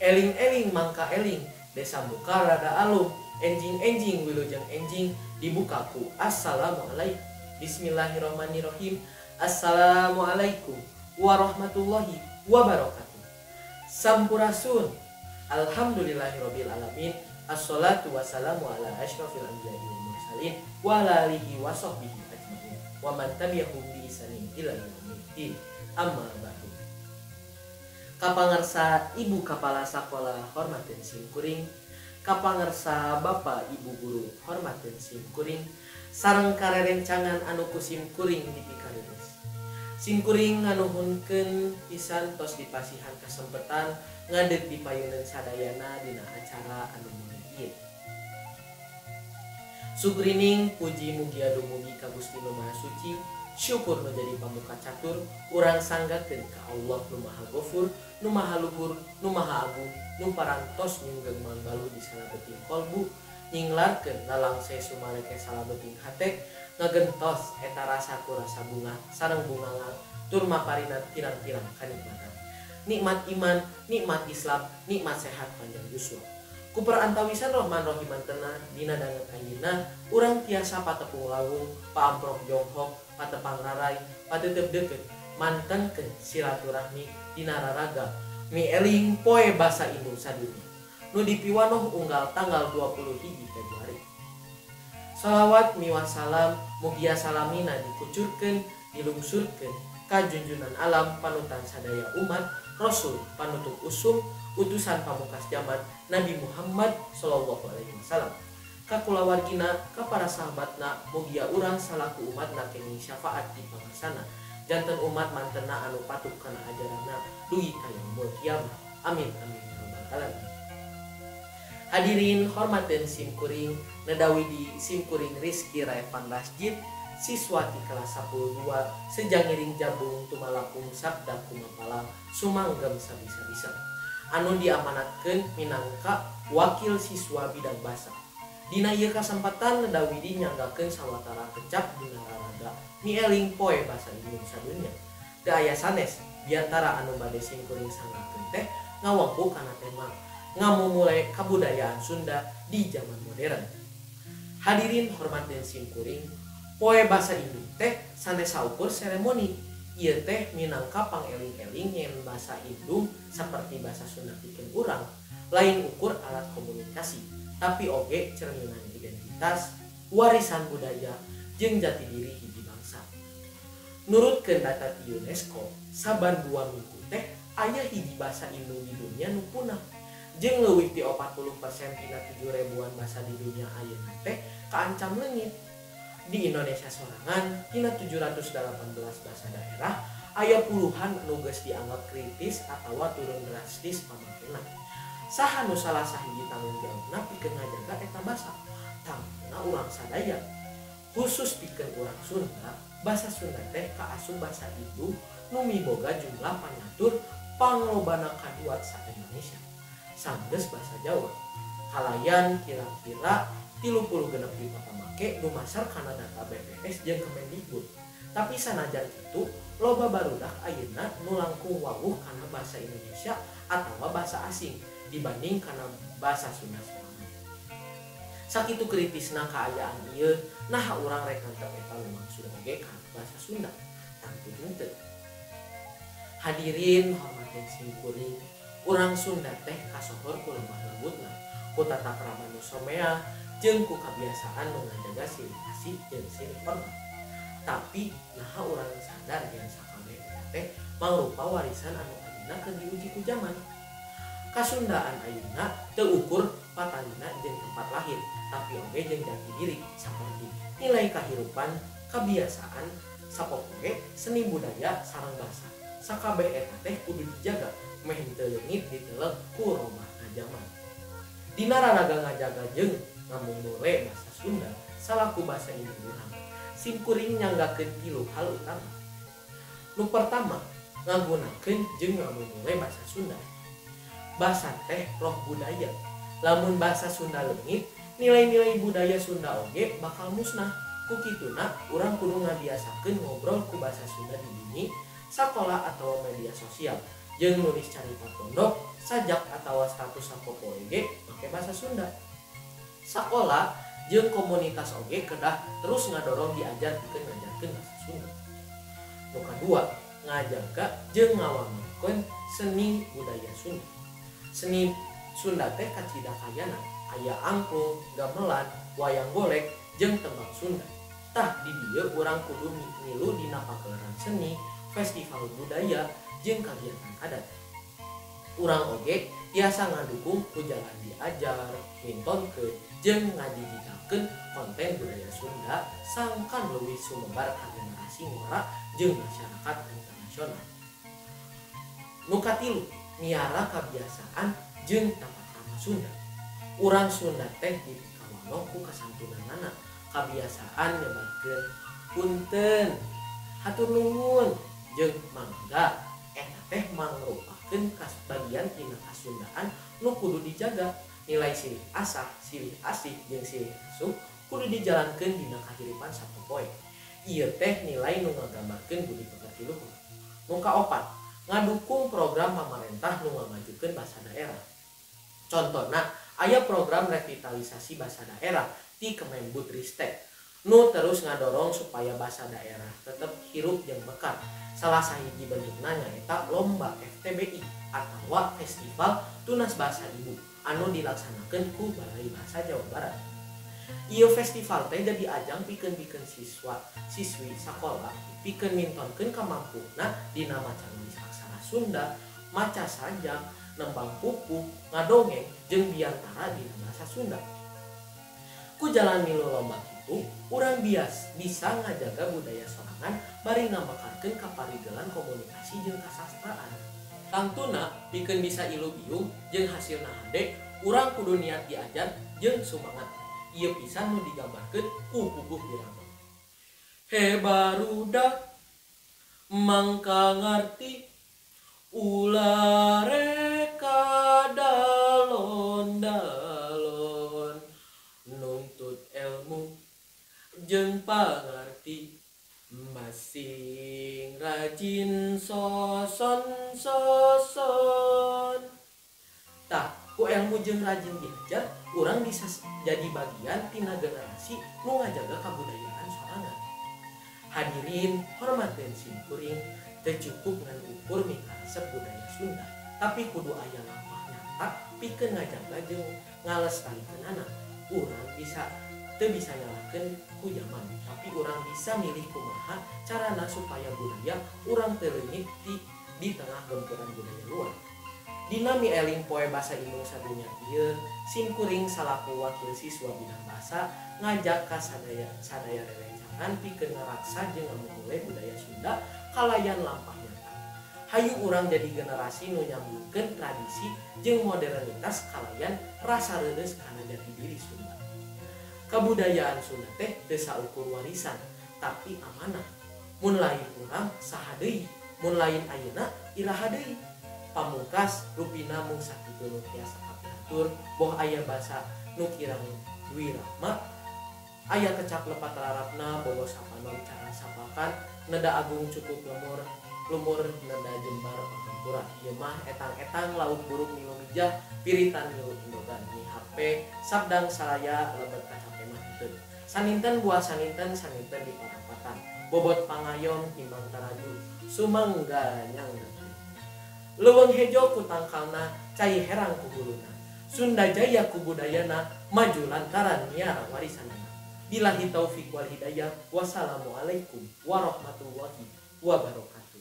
Eling-eling mangka eling, desa muka rada alum, enjing-enjing wilujeng enjing, dibukaku assalamualaikum. Bismillahirrahmanirrahim. Assalamualaikum warahmatullahi wabarakatuh. Sampurasun. Alhamdulillahirabbil alamin. Assalatu wassalamu ala asyrofil anbiya'i wal mursalin wa ala alihi wa sahbihi ajmain wa man tabi'ahum bi ihsanin ila yaumiddin. Amma ba'du. Kapangersa ibu kepala sekolah hormatin simkuring, kapangersa bapak ibu guru hormatin simkuring, sareng karerencangan anu ku simkuring dipikarios. Simkuring nganuhunkeun pisan tos dipasihan kasempetan ngadeg di payuneun sadayana dina acara anu mulia ieu. Sugrining puji mugia dumugi ka Gusti Nu Maha Suci, syukur nu jadi pamuka catur, urang sanggakeun ka Allah Nu Maha Ghafur, Nu Maha Luhur, Nu Maha Agung, nu parantos nyunggeng mangbalu di salabeuting kolbu, nyinglarkeun lalangse sumaleke salabeuting hate, ngagentos eta rasa ku rasa bunga sareng bunga tur maparina pirang-pirang kanikmatan. Nikmat iman, nikmat Islam, nikmat sehat panjang yuswa. Ku perantawisan Rahman Rahiman tenah dina dangan ayeuna urang tiasa patepung lawung, paamprok jonghok, patepang rarai, pateuteup deukeut, mantengkeun silaturahmi dina raraga mieling poe basa Indung sadunya nu dipiwanoh unggal tanggal 21 Februari. Shalawat miwah salam mugia salamina dikucurkeun dilungsurkeun ka junjunan alam panutan sadaya umat Rasul panutup usum utusan pamungkas zaman Nabi Muhammad sallallahu alaihi wasallam, ka kulawargina, ka para sahabatna, mugia urang salaku umatna kenging syafaat di pangarsana janten umat mantena anu patuh kana ajaranna dugi ka yaumul kiamah. Amin amin ya rabbal alamin. Hadirin hormateun simkuring, nedawi di simkuring Rizky Raevan Masjid, siswa di kelas 12 sejangiring jambung tumalapung sabda kumapalang sumanggem sabisa-bisa anu diamanatkeun minangka wakil siswa bidang basa. Dina ieu kasempatan nedawi dinyanggakeun sawatara kecap dina raraga mieling poe basa Indung sadunya. Teu aya sanes diantara anu bade simkuring sanggakeun teh ngawengku kana tema ngamumule kabudayaan Sunda di zaman modern. Hadirin hormatin simkuring, poe basa Indung teh sanes saukur seremoni. Ieu teh minangka pangeling-eling yen basa Indung saperti basa Sunda pikeun urang lain ukur alat komunikasi, tapi oge cerminan identitas, warisan budaya, jeung jati diri hiji bangsa. Nurutkeun data ti UNESCO, saban 2 minggu teh aya hiji basa Indung di dunia nu punah, jeung leuwih ti 40% tina 7.000-an basa di dunia ayeuna teh kaancam leungit. Di Indonesia sorangan tina 718 basa daerah aya puluhan anu geus dianggap kritis atawa turun drastis pamakena. Saha nu salah sahiji tanggung jawabna pikeun ngajaga eta basa? Tangna urang sadaya. Khusus pikeun urang Sunda, basa Sunda teh kaasup basa Indung nu miboga jumlah panyatur panglobana kaduat sa Indonesia. Sanggeus basa Jawa. Kalayan kira-kira 36 juta pamake dumasar kana data BPS jeung Kemendikbud. Tapi sanajan itu loba barudak ayeuna nu langkung wawuh kana basa Indonesia atawa basa asing dibanding kana basa Sunda sorangan. Sakitu kritisna kaayaan ieu, naha urang rek ngantep eta lumangsung oge kana basa Sunda? Tangtu henteu. Hadirin hormatin simkuring, urang Sunda teh kasohor ku lemah lembutna, ku tata krama nu somea jeung ku kabiasaan mengajaga ciri asih jeung ciri hormat. Tapi naha urang sadar yen sakabeh eta teh mangrupa warisan anu ayeuna keur diuji ku zaman. Kasundaan ayeuna teu ukur patalina jeung tempat lahir, tapi oge jeung jati diri saperti nilai kahirupan, kebiasaan, sapopoe seni budaya sareng basa. Sakabeh eta teh kudu dijaga meh teu leungit diteuleuh ku robahna zaman. Dina raraga ngajaga jeung ngamumule basa Sunda salaku basa Indung urang, simkuring nyanggakeun 3 hal utama. Nu pertama, ngagunakeun jeung ngamumule basa Sunda. Basa teh roh budaya. Lamun basa Sunda leungit, nilai-nilai budaya Sunda oge bakal musnah. Ku kituna urang kudu ngabiasakeun ngobrol ku basa Sunda di bumi, sakola atau media sosial jeung nulis carita pondok sajak atawa status sapopo oge make basa Sunda. Sakola jeung komunitas oge kedah terus ngadorong diajar pikeun ngajarkeun basa Sunda. Nu kadua, ngajaga jeung ngawangun seni budaya Sunda. Seni Sunda teh kacida kayana aya angklung, gamelan, wayang golek jeung tembang Sunda. Tah di dieu urang kudu milu dina pagelaran seni, festival budaya jeung kagiatan adat. Urang oge tiasa ngadukung ku jalan diajar, mintonkeun jeung ngajijitakeun konten budaya Sunda sangkan leuwih sumebar ka generasi ngora jeung masyarakat internasional. Nu katilu, miara kabiasaan jeung tata krama Sunda. Urang Sunda teh dikawalo ku kasantunanana, kabiasaan nyebatkeun punten, hatur nuhun jeung mangga. Eta teh mangrupakeun bagian tina kasundaan nu kudu dijaga. Nilai silih asah, silih asih jeung silih asuh kudu dijalankeun dina kahiripan sapopoe. Ieu teh nilai nu ngagambarkeun budi pekerti luhur. Nu kaopat, ngadukung program pamarentah nu ngamajukeun basa daerah. Contona, aya program revitalisasi basa daerah ti Kemendikbudristek nu terus ngadorong supaya basa daerah tetep hirup jeung mekar. Salah sahiji bentukna nyaeta lomba FTBI atawa Festival Tunas Basa Ibu anu dilaksanakeun ku Balai Basa Jawa Barat. Ieu festival teh jadi ajang pikeun siswa siswi sakola pikeun mintonkeun kamampuna dina maca nulis aksara Sunda, maca sajak, nembang pupuh, ngadongeng jeung biantara dina basa Sunda. Ku jalan milu lomba kitu, urang bisa ngajaga budaya sorangan bari ngamekarkeun kaparigelan komunikasi jeung kasastraan. Tangtuna pikeun bisa ilu-biung jeung hasilna hade, urang kudu niat diajar jeung sumangat. Ieu pisan nu digambarkeun ku Puguh Wirama. He barudak mangka ngarti ulah reka dalon-dalon nuntut ilmu jeung pangarti masing rajin soson-soson. Tah ku ilmu jeung rajin diajar urang bisa jadi bagian tina generasi nu ngajaga kabudayaan sorangan. Hadirin hormateun simkuring teu cukup ngan ukur mikaresep budaya Sunda, tapi kudu aya langkah nyata pikeun ngajaga jeung ngalestarikeun anak. Urang teu bisa nyalahkeun ku zaman, tapi urang bisa milih kumaha carana supaya budaya urang teu leungit di tengah gempuran budaya luar. Dina mieling poe basa indung sadunya ieu, simkuring salaku wakil siswa bidang basa ngajak ka sadaya rerencangan pikeun ngaraksa jeung ngamulai budaya Sunda kalayan lampah nyata. Hayu urang jadi generasi nu nyambungkeun tradisi jeung modernitas kalayan rasa reureus kana jati diri Sunda. Kabudayaan Sunda teh teu saukur warisan, tapi amanah. Mun lain urang saha deui, mun lain ayeuna iraha deui. Pamungkas rupina mung sakitu nu tiasa kapiatur, boh aya basa nu kirang wirama, aya kecap lepat larapna bogo sapanon cara sapakan, neda agung cukup lumur neda jembar pahampura. Ieu mah etang-etang lauk buruk milu mijah, piritan milu indogan ni HP, sabdang salaya lebet kacape mah teu. Saninten buah saninten di parapatan, bobot pangayom timbang taraju, sumangga nyang leuweung hejo ku tangkalna, cai herang ku huluna. Sunda jaya ku budayana, maju lantaran miara warisanana. Billahi taufiq wal hidayah. Wassalamualaikum warahmatullahi wabarakatuh.